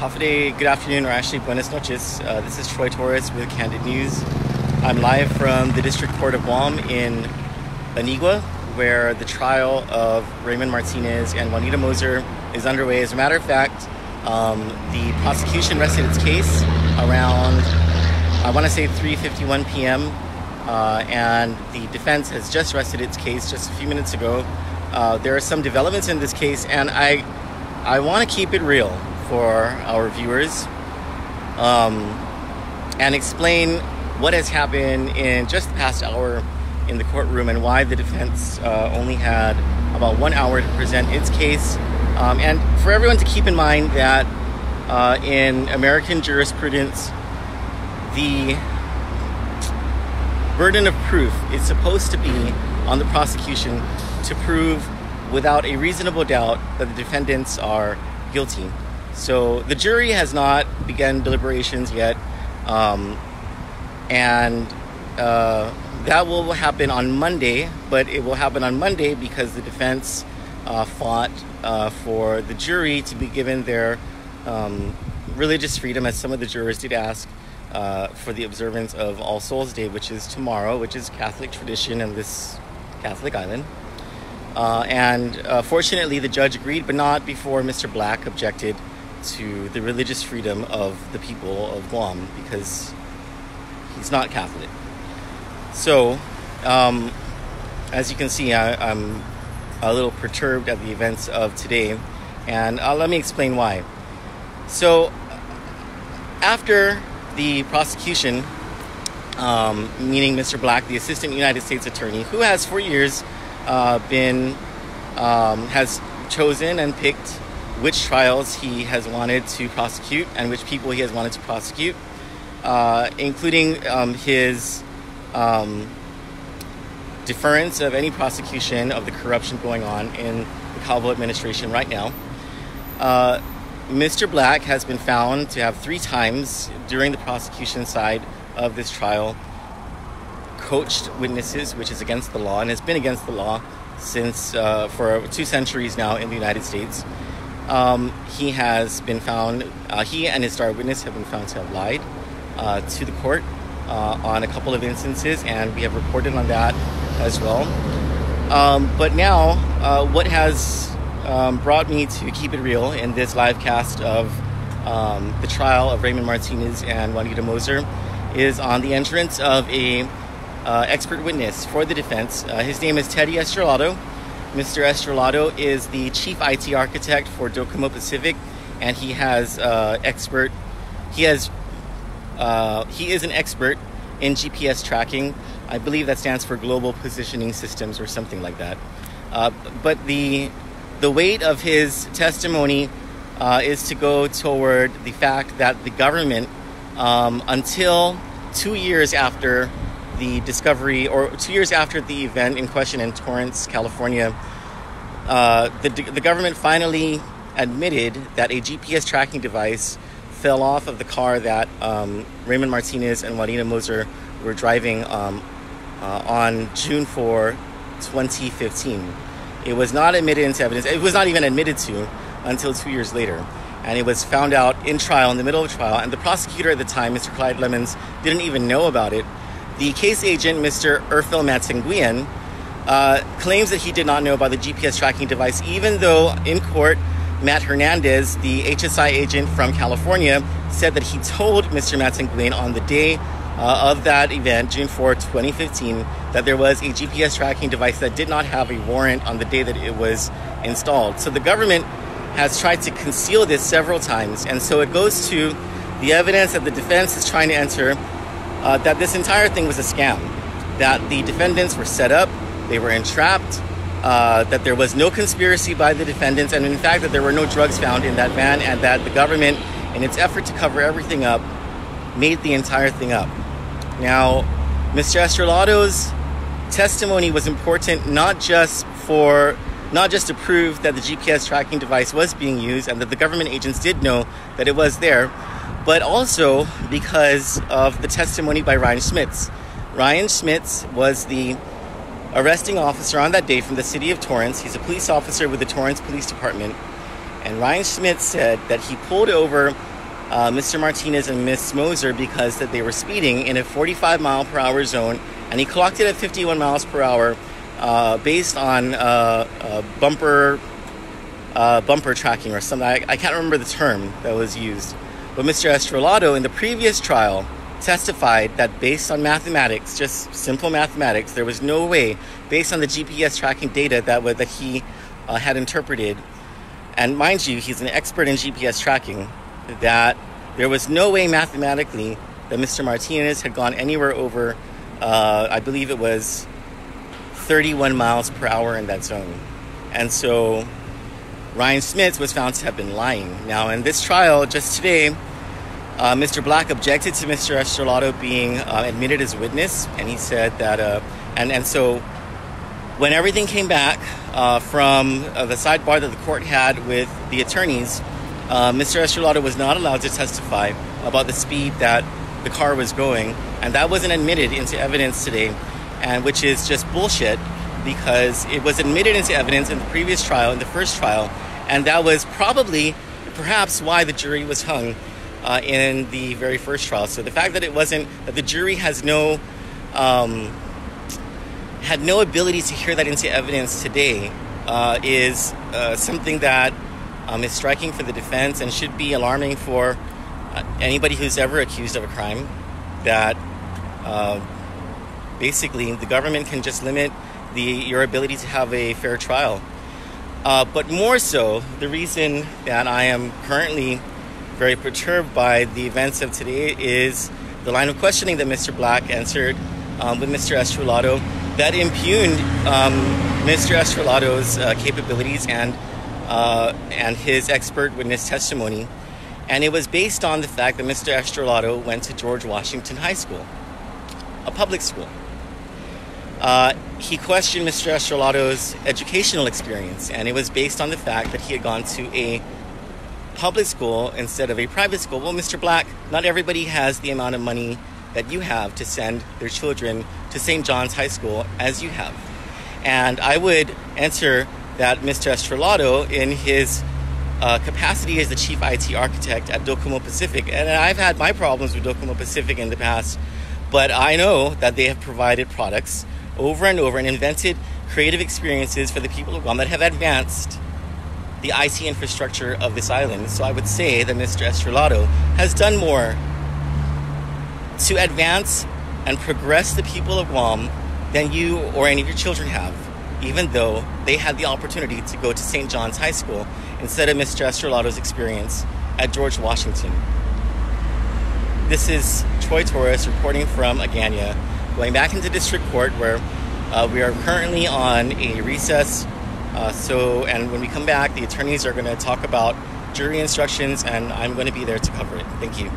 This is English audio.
Hafide, good afternoon, or actually buenas noches. This is Troy Torres with Kandit News. I'm live from the District Court of Guam in Anigua, where the trial of Raymond Martinez and Juanita Moser is underway. As a matter of fact, the prosecution rested its case around, I want to say 3:51 p.m., and the defense has just rested its case just a few minutes ago. There are some developments in this case, and I want to keep it real for our viewers and explain what has happened in just the past hour in the courtroom and why the defense only had about 1 hour to present its case. And for everyone to keep in mind that in American jurisprudence, the burden of proof is supposed to be on the prosecution to prove without a reasonable doubt that the defendants are guilty. So the jury has not begun deliberations yet, and that will happen on Monday, but it will happen on Monday because the defense fought for the jury to be given their religious freedom, as some of the jurors did ask for the observance of All Souls Day, which is tomorrow, which is Catholic tradition in this Catholic island. Fortunately, the judge agreed, but not before Mr. Black objected to the religious freedom of the people of Guam, because he's not Catholic. So, as you can see, I'm a little perturbed at the events of today, and let me explain why. So, after the prosecution, meaning Mr. Black, the Assistant United States Attorney, who has for years has chosen and picked which trials he has wanted to prosecute and which people he has wanted to prosecute, including his deference of any prosecution of the corruption going on in the Calvo administration right now. Mr. Black has been found to have 3 times during the prosecution side of this trial coached witnesses, which is against the law and has been against the law since for 2 centuries now in the United States. He has been found, he and his star witness have been found to have lied to the court on a couple of instances, and we have reported on that as well. But now, what has brought me to keep it real in this live cast of the trial of Raymond Martinez and Juanita Moser is on the entrance of a expert witness for the defense. His name is Teddy Estrelado. Mr. Estrelado is the chief IT architect for Docomo Pacific, and he is an expert in GPS tracking. I believe that stands for Global Positioning Systems or something like that. But the weight of his testimony is to go toward the fact that the government, until 2 years after the discovery, or 2 years after the event in question in Torrance, California, the government finally admitted that a GPS tracking device fell off of the car that Raymond Martinez and Juanita Moser were driving on June 4, 2015. It was not admitted into evidence. It was not even admitted to until 2 years later. And it was found out in trial, in the middle of trial, and the prosecutor at the time, Mr. Clyde Lemons, didn't even know about it. The case agent, Mr. Urfil Matsenguian, claims that he did not know about the GPS tracking device, even though in court, Matt Hernandez, the HSI agent from California, said that he told Mr. Matsenguian on the day of that event, June 4, 2015, that there was a GPS tracking device that did not have a warrant on the day that it was installed. So the government has tried to conceal this several times, and so it goes to the evidence that the defense is trying to enter, that this entire thing was a scam, that the defendants were set up, they were entrapped, that there was no conspiracy by the defendants, and in fact that there were no drugs found in that van, and that the government, in its effort to cover everything up, made the entire thing up. Now, Mr. Estrelado's testimony was important not just to prove that the GPS tracking device was being used and that the government agents did know that it was there, but also because of the testimony by Ryan Schmitz. Ryan Schmitz was the arresting officer on that day from the city of Torrance. He's a police officer with the Torrance Police Department. And Ryan Schmitz said that he pulled over Mr. Martinez and Ms. Moser because that they were speeding in a 45 mile per hour zone, and he clocked it at 51 miles per hour based on bumper tracking or something. I can't remember the term that was used. But Mr. Estrelado in the previous trial testified that based on mathematics, just simple mathematics, there was no way, based on the GPS tracking data that he had interpreted, and mind you, he's an expert in GPS tracking, that there was no way mathematically that Mr. Martinez had gone anywhere over, I believe it was 31 miles per hour in that zone. And so Ryan Smits was found to have been lying. Now, in this trial, just today, Mr. Black objected to Mr. Estrelado being admitted as a witness, and he said that, and so when everything came back from the sidebar that the court had with the attorneys, Mr. Estrelado was not allowed to testify about the speed that the car was going, and that wasn't admitted into evidence today, and which is just bullshit, because it was admitted into evidence in the previous trial, in the first trial, and that was perhaps why the jury was hung in the very first trial. So the fact that that the jury had no ability to hear that into evidence today is something that is striking for the defense and should be alarming for anybody who's ever accused of a crime, that basically the government can just limit your ability to have a fair trial. But more so, the reason that I am currently very perturbed by the events of today is the line of questioning that Mr. Black answered with Mr. Estrelado that impugned Mr. Estrelado's capabilities and his expert witness testimony. And it was based on the fact that Mr. Estrelado went to George Washington High School, a public school. He questioned Mr. Estrelado's educational experience, and it was based on the fact that he had gone to a public school instead of a private school. Well, Mr. Black, not everybody has the amount of money that you have to send their children to St. John's High School as you have. And I would answer that Mr. Estrelado, in his capacity as the chief IT architect at Docomo Pacific, and I've had my problems with Docomo Pacific in the past, but I know that they have provided products over and over and invented creative experiences for the people of Guam that have advanced the IT infrastructure of this island. So I would say that Mr. Estrelado has done more to advance and progress the people of Guam than you or any of your children have, even though they had the opportunity to go to St. John's High School instead of Mr. Estrelado's experience at George Washington. This is Troy Torres reporting from Agana, going back into district court where we are currently on a recess. And when we come back, the attorneys are going to talk about jury instructions, and I'm going to be there to cover it. Thank you.